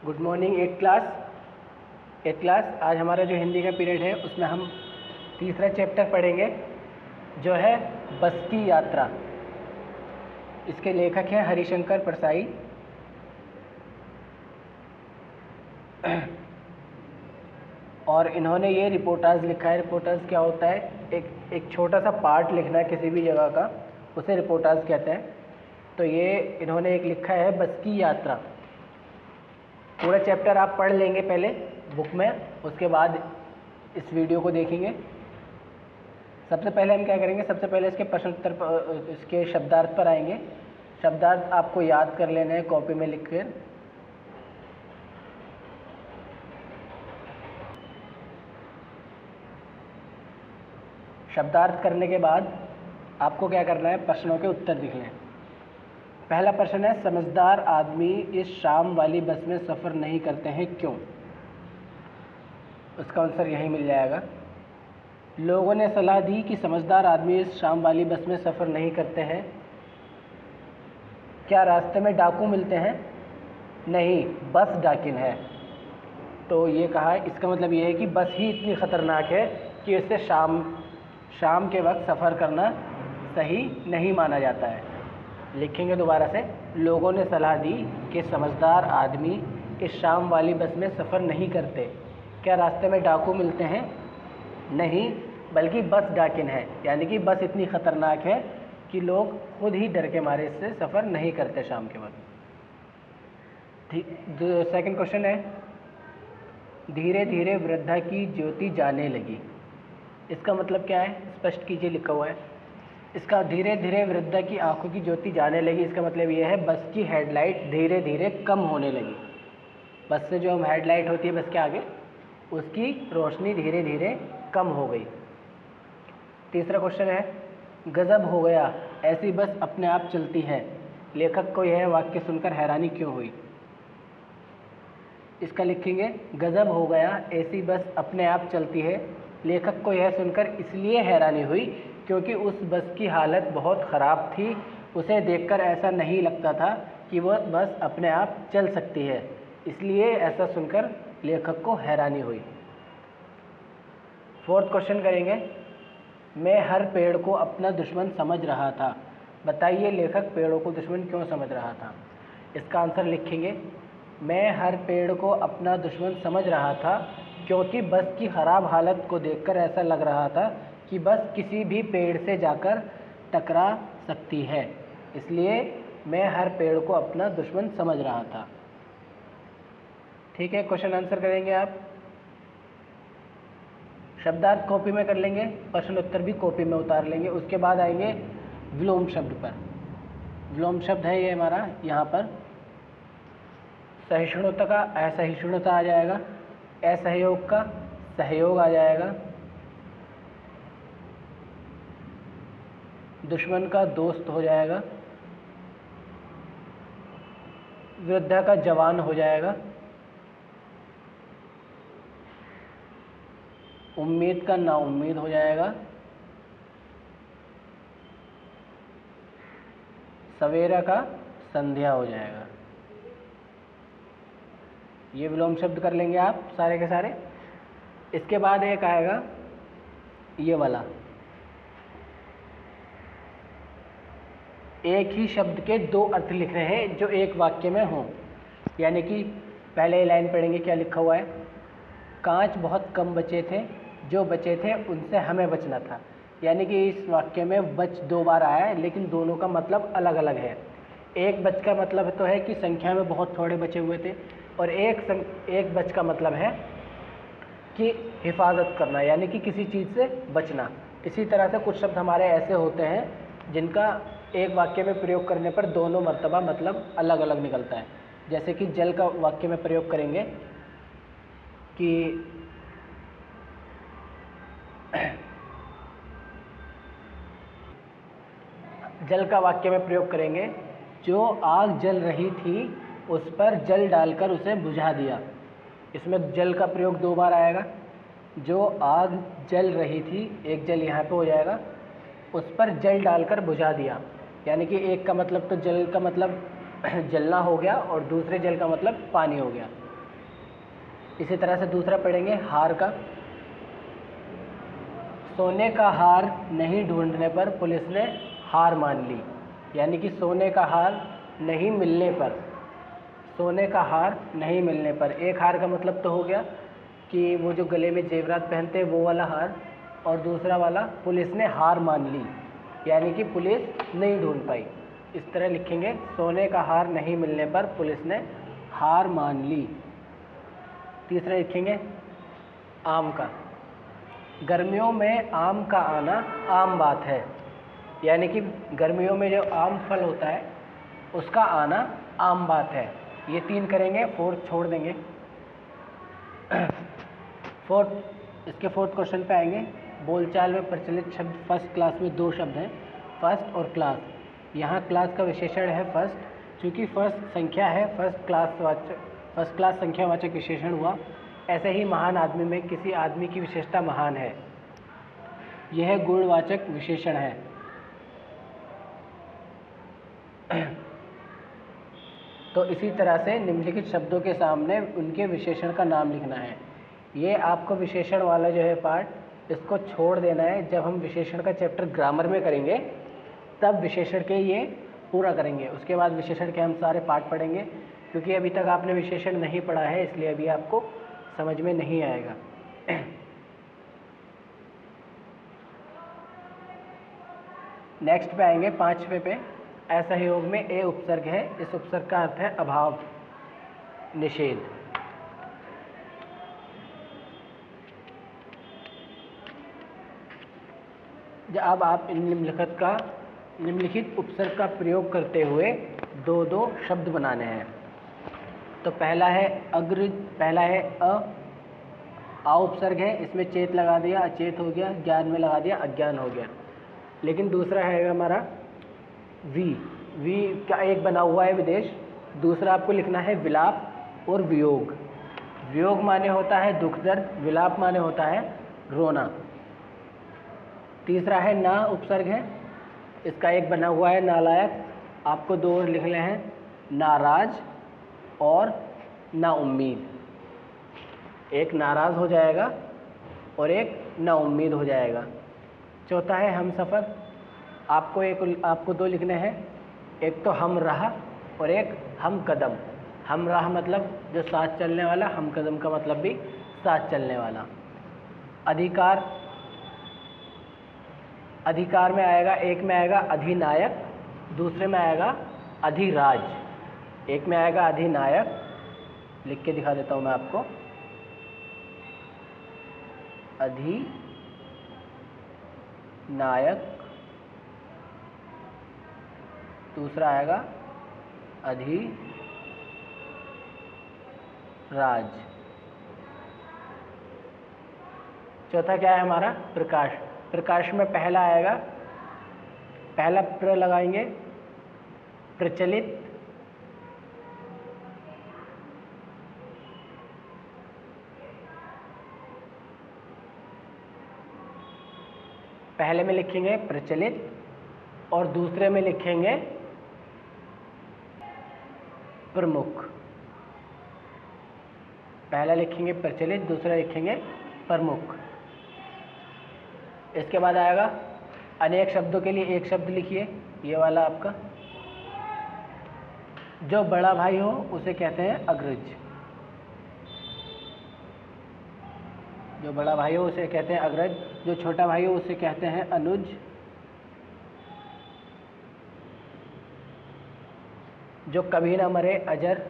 Good morning eight class. आज हमारा जो हिंदी का पीरियड है उसमें हम तीसरा चैप्टर पढ़ेंगे जो है बस की यात्रा। इसके लेखक हैं हरिशंकर परसाई। और इन्होंने ये रिपोर्टाज लिखा है। रिपोर्टाज क्या होता है? एक छोटा सा पार्ट लिखना है किसी भी जगह का, उसे रिपोर्टाज कहते हैं। तो ये इन्होंने एक लिखा है बस की यात्रा। पूरा चैप्टर आप पढ़ लेंगे पहले बुक में, उसके बाद इस वीडियो को देखेंगे। सबसे पहले हम क्या करेंगे, सबसे पहले इसके प्रश्न उत्तर इसके शब्दार्थ पर आएंगे। शब्दार्थ आपको याद कर लेना है कॉपी में लिख कर। शब्दार्थ करने के बाद आपको क्या करना है, प्रश्नों के उत्तर लिखने हैं। पहला प्रश्न है, समझदार आदमी इस शाम वाली बस में सफ़र नहीं करते हैं क्यों? उसका आंसर यहीं मिल जाएगा। लोगों ने सलाह दी कि समझदार आदमी इस शाम वाली बस में सफ़र नहीं करते हैं। क्या रास्ते में डाकू मिलते हैं? नहीं, बस डाकिन है। तो ये कहा, इसका मतलब ये है कि बस ही इतनी ख़तरनाक है कि इससे शाम के वक्त सफ़र करना सही नहीं माना जाता है। लिखेंगे दोबारा से। लोगों ने सलाह दी कि समझदार आदमी इस शाम वाली बस में सफ़र नहीं करते। क्या रास्ते में डाकू मिलते हैं? नहीं, बल्कि बस डाकिन है। यानी कि बस इतनी ख़तरनाक है कि लोग खुद ही डर के मारे इससे सफ़र नहीं करते शाम के वक्त। सेकंड क्वेश्चन है, धीरे धीरे वृद्धा की ज्योति जाने लगी। इसका मतलब क्या है? स्पष्ट कीजिए, लिखा हुआ है। इसका धीरे धीरे वृद्धा की आंखों की ज्योति जाने लगी, इसका मतलब ये है बस की हेडलाइट धीरे धीरे कम होने लगी। बस से जो हम हेडलाइट होती है बस के आगे, उसकी रोशनी धीरे धीरे कम हो गई। तीसरा क्वेश्चन है, गजब हो गया, ऐसी बस अपने आप चलती है। लेखक को यह वाक्य सुनकर हैरानी क्यों हुई? इसका लिखेंगे, गजब हो गया, ऐसी बस अपने आप चलती है। लेखक को यह सुनकर इसलिए हैरानी हुई क्योंकि उस बस की हालत बहुत ख़राब थी। उसे देखकर ऐसा नहीं लगता था कि वह बस अपने आप चल सकती है, इसलिए ऐसा सुनकर लेखक को हैरानी हुई। फोर्थ क्वेश्चन करेंगे, मैं हर पेड़ को अपना दुश्मन समझ रहा था। बताइए लेखक पेड़ों को दुश्मन क्यों समझ रहा था? इसका आंसर लिखेंगे, मैं हर पेड़ को अपना दुश्मन समझ रहा था क्योंकि बस की ख़राब हालत को देखकर ऐसा लग रहा था कि बस किसी भी पेड़ से जाकर टकरा सकती है, इसलिए मैं हर पेड़ को अपना दुश्मन समझ रहा था। ठीक है, क्वेश्चन आंसर करेंगे आप। शब्दार्थ कॉपी में कर लेंगे, प्रश्न उत्तर भी कॉपी में उतार लेंगे। उसके बाद आएंगे विलोम शब्द पर। विलोम शब्द है ये हमारा, यहाँ पर सहिष्णुता का असहिष्णुता आ जाएगा, असहयोग का सहयोग आ जाएगा, दुश्मन का दोस्त हो जाएगा, वृद्धा का जवान हो जाएगा, उम्मीद का नाउम्मीद हो जाएगा, सवेरा का संध्या हो जाएगा। ये विलोम शब्द कर लेंगे आप सारे के सारे। इसके बाद एक आएगा ये वाला, एक ही शब्द के दो अर्थ लिख रहे हैं जो एक वाक्य में हों। यानी कि पहले लाइन पढ़ेंगे, क्या लिखा हुआ है, कांच बहुत कम बचे थे, जो बचे थे उनसे हमें बचना था। यानी कि इस वाक्य में बच दो बार आया है, लेकिन दोनों का मतलब अलग अलग है। एक बच का मतलब तो है कि संख्या में बहुत थोड़े बचे हुए थे, और एक बच का मतलब है कि हिफाजत करना, यानी कि किसी चीज़ से बचना। इसी तरह से कुछ शब्द हमारे ऐसे होते हैं जिनका एक वाक्य में प्रयोग करने पर दोनों मर्तबा मतलब अलग अलग निकलता है। जैसे कि जल का वाक्य में प्रयोग करेंगे कि जल का वाक्य में प्रयोग करेंगे, जो आग जल रही थी उस पर जल डालकर उसे बुझा दिया। इसमें जल का प्रयोग दो बार आएगा। जो आग जल रही थी, एक जल यहाँ पे हो जाएगा, उस पर जल डालकर बुझा दिया। यानी कि एक का मतलब तो जल का मतलब जलना हो गया, और दूसरे जल का मतलब पानी हो गया। इसी तरह से दूसरा पढ़ेंगे हार का। सोने का हार नहीं ढूंढने पर पुलिस ने हार मान ली। यानी कि सोने का हार नहीं मिलने पर, सोने का हार नहीं मिलने पर, एक हार का मतलब तो हो गया कि वो जो गले में जेवरात पहनते हैं वो वाला हार, और दूसरा वाला पुलिस ने हार मान ली, यानी कि पुलिस नहीं ढूंढ पाई। इस तरह लिखेंगे, सोने का हार नहीं मिलने पर पुलिस ने हार मान ली। तीसरा लिखेंगे आम का। गर्मियों में आम का आना आम बात है। यानी कि गर्मियों में जो आम फल होता है उसका आना आम बात है। ये 3 करेंगे, 4 छोड़ देंगे। इसके 4th क्वेश्चन पे आएंगे। बोलचाल में प्रचलित शब्द फर्स्ट क्लास में 2 शब्द हैं, फर्स्ट और क्लास। यहाँ क्लास का विशेषण है फर्स्ट, चूँकि फर्स्ट संख्या है, फर्स्ट क्लास संख्यावाचक विशेषण हुआ। ऐसे ही महान आदमी में किसी आदमी की विशेषता महान है, यह गुणवाचक विशेषण है। तो इसी तरह से निम्नलिखित शब्दों के सामने उनके विशेषण का नाम लिखना है। ये आपको विशेषण वाला जो है पार्ट, इसको छोड़ देना है। जब हम विशेषण का चैप्टर ग्रामर में करेंगे तब विशेषण के ये पूरा करेंगे। उसके बाद विशेषण के हम सारे पार्ट पढ़ेंगे, क्योंकि अभी तक आपने विशेषण नहीं पढ़ा है, इसलिए अभी आपको समझ में नहीं आएगा। नेक्स्ट पे आएंगे 5वें पे। असहयोग में ए उपसर्ग है, इस उपसर्ग का अर्थ है अभाव, निषेध। अब आप निम्नलिखित उपसर्ग का प्रयोग करते हुए 2-2 शब्द बनाने हैं। तो पहला है अग्र, पहला है आ उपसर्ग है, इसमें चेत लगा दिया, अचेत हो गया, ज्ञान में लगा दिया, अज्ञान हो गया। लेकिन दूसरा है हमारा वी का एक बना हुआ है विदेश। दूसरा आपको लिखना है विलाप और वियोग। वियोग माने होता है दुख दर्द, विलाप माने होता है रोना। तीसरा है ना उपसर्ग है, इसका एक बना हुआ है नालायक। आपको 2 और लिखने हैं, नाराज और ना उम्मीद। एक नाराज़ हो जाएगा और एक ना उम्मीद हो जाएगा। चौथा है हम सफ़र। आपको 2 लिखने हैं, एक तो हम राह और एक हम कदम। हम राह मतलब जो साथ चलने वाला, हम कदम का मतलब भी साथ चलने वाला। अधिकार में आएगा, एक में आएगा अधिनायक, दूसरे में आएगा अधिराज। एक में आएगा अधिनायक, लिख के दिखा देता हूँ मैं आपको, अधिनायक। दूसरा आएगा अधिराज। चौथा क्या है हमारा? प्रकाश। प्रकाश में पहला आएगा, पहला प्र लगाएंगे, प्रचलित। पहले में लिखेंगे प्रचलित और दूसरे में लिखेंगे प्रमुख। पहला लिखेंगे प्रचलित, दूसरा लिखेंगे प्रमुख। इसके बाद आएगा अनेक शब्दों के लिए एक शब्द लिखिए, ये वाला आपका। जो बड़ा भाई हो उसे कहते हैं अग्रज। जो बड़ा भाई हो उसे कहते हैं अग्रज, जो छोटा भाई हो उसे कहते हैं अनुज। जो कभी ना मरे अजर।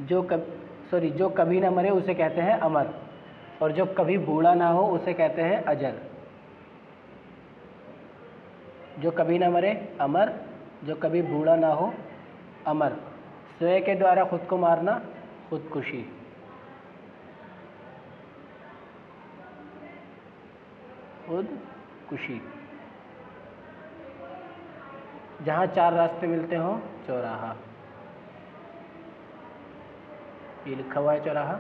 जो कभी ना मरे उसे कहते हैं अमर, और जो कभी बूढ़ा ना हो उसे कहते हैं अजर। जो कभी ना मरे अमर, जो कभी बूढ़ा ना हो अमर। स्वयं के द्वारा खुद को मारना खुदकुशी। खुदकुशी। जहाँ 4 रास्ते मिलते हो चौराहा। ये लिखा हुआ है चौराहा,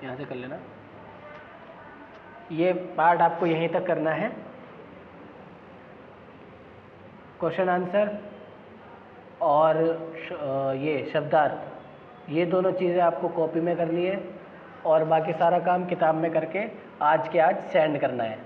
यहाँ से कर लेना। ये पार्ट आपको यहीं तक करना है। क्वेश्चन आंसर और ये शब्दार्थ ये दोनों चीज़ें आपको कॉपी में करनी है और बाकी सारा काम किताब में करके आज के आज सेंड करना है।